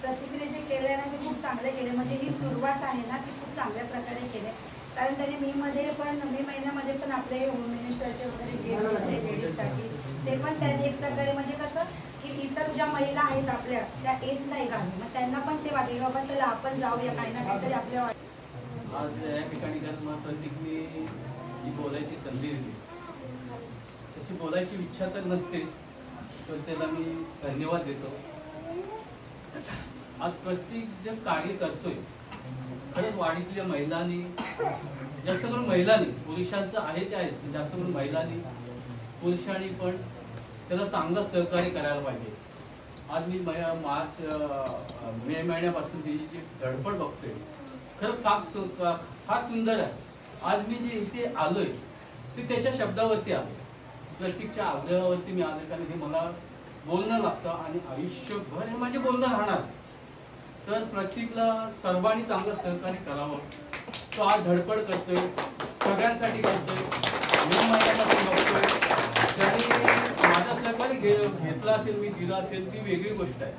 प्रतिक्रिया जे केले ना ते खूप चांगले केले. म्हणजे ही सुरुवात आहे ना ती खूप चांगल्या प्रकारे केली. कारण त्याने मे महिन्यामध्ये पण आपले होम मिनिस्टरचे वगैरे गेले होते लेडीजसाठी. ते पण त्यांनी एक प्रकारे म्हणजे कसं की इतर ज्या महिला आहेत आपल्या त्या येत नाही गावी, मग त्यांना पण ते वाटेल बाबा चला आपण जाऊया काही ना काहीतरी आपल्या. आज या ठिकाणी प्रतीकने जी बोलायची संधी दिली, तशी बोलायची इच्छा तर नसते, पण त्याला मी धन्यवाद देतो. आज प्रतीक जे कार्य करतोय खरंच वाडीतल्या महिलांनी, जास्त करून महिलांनी, पुरुषांचं आहे ते आहे, जास्त करून महिलांनी पुरुषांनी पण त्याला चांगलं सहकार्य करायला पाहिजे. आज मी मे महिन्यापासून त्याची जी धडपड बघतोय खरंच फार सुंदर आहे. आज मी जे इथे आलोय ते त्याच्या शब्दावरती आलो, प्रतीकच्या आग्रहावरती मी आलो, कारण हे मला बोलणं लागतं आणि आयुष्यभर हे माझे बोलणं राहणार. तर प्रतीकला सर्वांनी चांगलं सहकार्य करावं. तो आज धडपड करतोय, सगळ्यांसाठी करतोय, मे महिन्यापासून बघतोय. त्याने माझं सहकार्य घेतलं असेल, मी दिलं असेल, ती वेगळी गोष्ट आहे.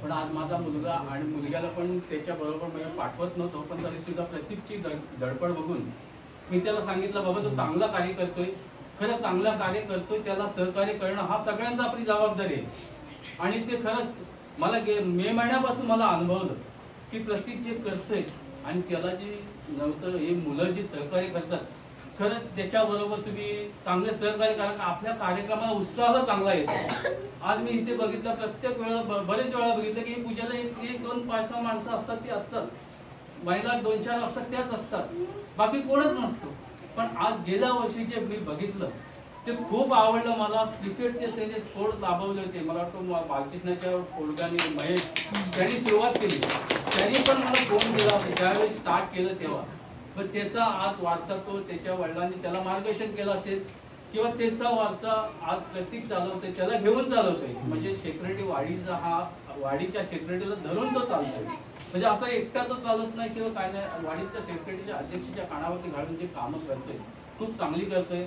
पण आज माझा मुलगा आणि मुलग्याला पण त्याच्याबरोबर मी पाठवत नव्हतो, पण तरी सुद्धा प्रतीकची धडपड बघून मी त्याला सांगितलं बाबा तो चांगला कार्य करतोय, खरं चांगलं कार्य करतोय, त्याला सहकार्य करणं हा सगळ्यांचा आपली जबाबदारी आहे. आणि ते खरंच मला मे महिन्यापासून मला अनुभवलं की प्रतीक जे करतोय आणि त्याला जे नव्हतं हे मुलं जे सहकार्य करतात, खरंच त्याच्याबरोबर तुम्ही चांगले सहकार्य करा. आपल्या कार्यक्रमाला उत्साह चांगला येतो. आज मी इथे बघितलं, प्रत्येक वेळा बरेच वेळा बघितलं की पूजेला एक दोन 5-6 माणसं असतात, ती असतात, महिला 2-4 असतात, त्याच असतात, बाकी कोणच नसतो. पण आज गेल्या वर्षी जे मी बघितलं ते खूप आवडलं मला. क्रिकेटचे त्याने स्पोर्ट राबवले होते, मला वाटतं बालकृष्णाच्या पोलगाने महेश त्यांनी सुरुवात केली, त्यांनी पण मला फोन केला होता ज्यावेळी स्टार्ट केलं तेव्हा. पण त्याचा आज वारसा तो त्याच्या वडिलांनी त्याला मार्गदर्शन केलं असेल, किंवा त्याचा वारसा आज प्रतीक चालवतोय, त्याला घेऊन चालवतोय. म्हणजे सेक्रेटरी वाडीचा हा वाडीच्या सेक्रेटरीला धरून तो चालतोय. म्हणजे असा एकटा तो चालत नाही किंवा काय नाही, वाडीच्या सेक्रेटरीच्या अध्यक्षाच्या कानावरती घालून जे कामं करतोय खूप चांगली करतोय.